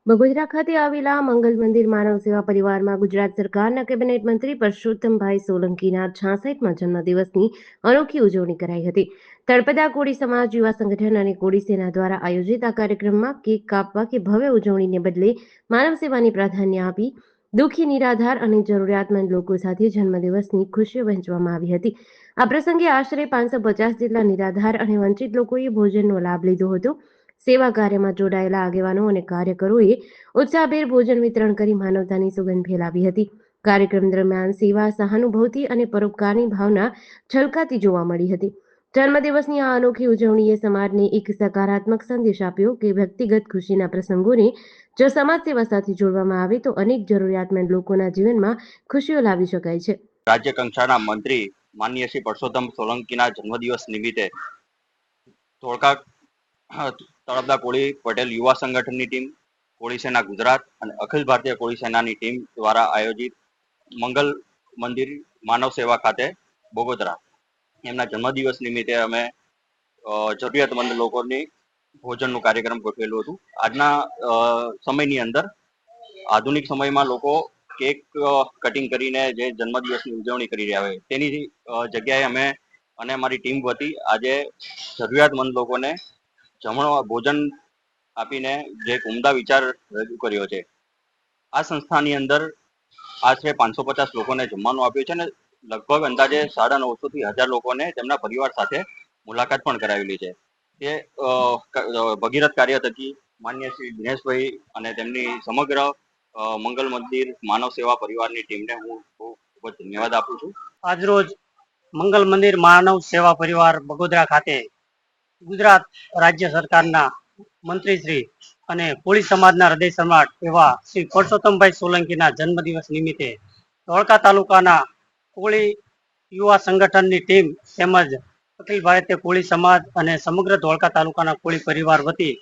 બગોદરા ખાતે આવેલા મંગલ મંદિર માનવ સેવા પરિવારમાં ગુજરાત સરકારના કેબિનેટ મંત્રી પરસોત્તમભાઈ સોલંકીના 66મા જન્મદિવસની અનોખી ઉજવણી કરાઈ હતી. તળપદા કોળી સમાજ યુવા સંગઠન અને કોળી સેના દ્વારા આયોજિત આ કાર્યક્રમમાં કેક કાપવા કે ભવ્ય ઉજવણીને બદલે માનવ સેવાની પ્રાધાન્ય આપી દુઃખી, નિરાધાર અને જરૂરિયાતમંદ લોકો સાથે જન્મદિવસની ખુશીઓ વહેંચવામાં આવી હતી. આ પ્રસંગે આશરે 550 જેટલા નિરાધાર અને વંચિત લોકોએ ભોજનનો લાભ લીધો હતો. સેવા કાર્યમાં જોડાયેલા આગેવાનો અને કાર્યકરોએ ઉત્સાહભેર ભોજન વિતરણ કરી માનવતાની સુગંધ ફેલાવી હતી. કાર્યક્રમ દરમિયાન સેવા, સહાનુભૂતિ અને પરોપકારની ભાવના છલકાતી જોવા મળી હતી. જન્મદિવસની આ અનોખી ઉજવણીએ સમાજને એક સકારાત્મક સંદેશ આપ્યો કે વ્યક્તિગત ખુશીના પ્રસંગોને જો સમાજ સેવા સાથે જોડવામાં આવે તો અનેક જરૂરિયાતમંદ લોકોના જીવનમાં ખુશીઓ લાવી શકાય છે. રાજ્ય કક્ષાના મંત્રી માનનીય શ્રી પરસોત્તમ સોલંકીના જન્મદિવસ નિમિત્તે ધોળકા તળપદા કોળી પટેલ યુવા સંગઠનની ટીમ, કોળી સેના ગુજરાત અને અખિલ ભારતીય કોળી સેનાની ટીમ દ્વારા આયોજિત મંગલ મંદિર માનવ સેવા ખાતે બગોદરા એમના જન્મદિવસ નિમિત્તે અમે જરૂરિયાતમંદ લોકોની ભોજનનું કાર્યક્રમ ગોઠવેલું હતું. આજના સમયની અંદર આધુનિક સમયમાં લોકો કેક કટિંગ કરીને જે જન્મદિવસની ઉજવણી કરી રહ્યા હોય તેની જગ્યાએ અમે અને અમારી ટીમ વતી આજે જરૂરિયાતમંદ લોકોને ભોજન આપીને જે એક ઉમદા વિચાર રજૂ કર્યો છે. આ સંસ્થાની અંદર આશરે 550 લોકોને જમવાનું આપ્યું છે અને લગભગ અંદાજે 950 થી 1000 લોકોને તેમના પરિવાર સાથે મુલાકાત પણ કરાવેલી છે. તે ભગીરથ કાર્ય થકી માન્ય શ્રી દિનેશભાઈ અને તેમની સમગ્ર મંગલ મંદિર માનવ સેવા પરિવારની ટીમને હું ખૂબ જ ધન્યવાદ આપું છું. આજરોજ મંગલ મંદિર માનવ સેવા પરિવાર બગોદરા ખાતે ગુજરાત રાજ્ય સરકારના મંત્રી શ્રી અને કોળી સમાજના હૃદય સમ્રાટ એવા શ્રી પરસોત્તમભાઈ સોલંકીના જન્મદિવસ નિમિત્તે ધોળકા તાલુકાના કોળી યુવા સંગઠનની ટીમ તેમજ અખિલ ભારતીય કોળી સમાજ અને સમગ્ર ધોળકા તાલુકાના કોળી પરિવાર વતી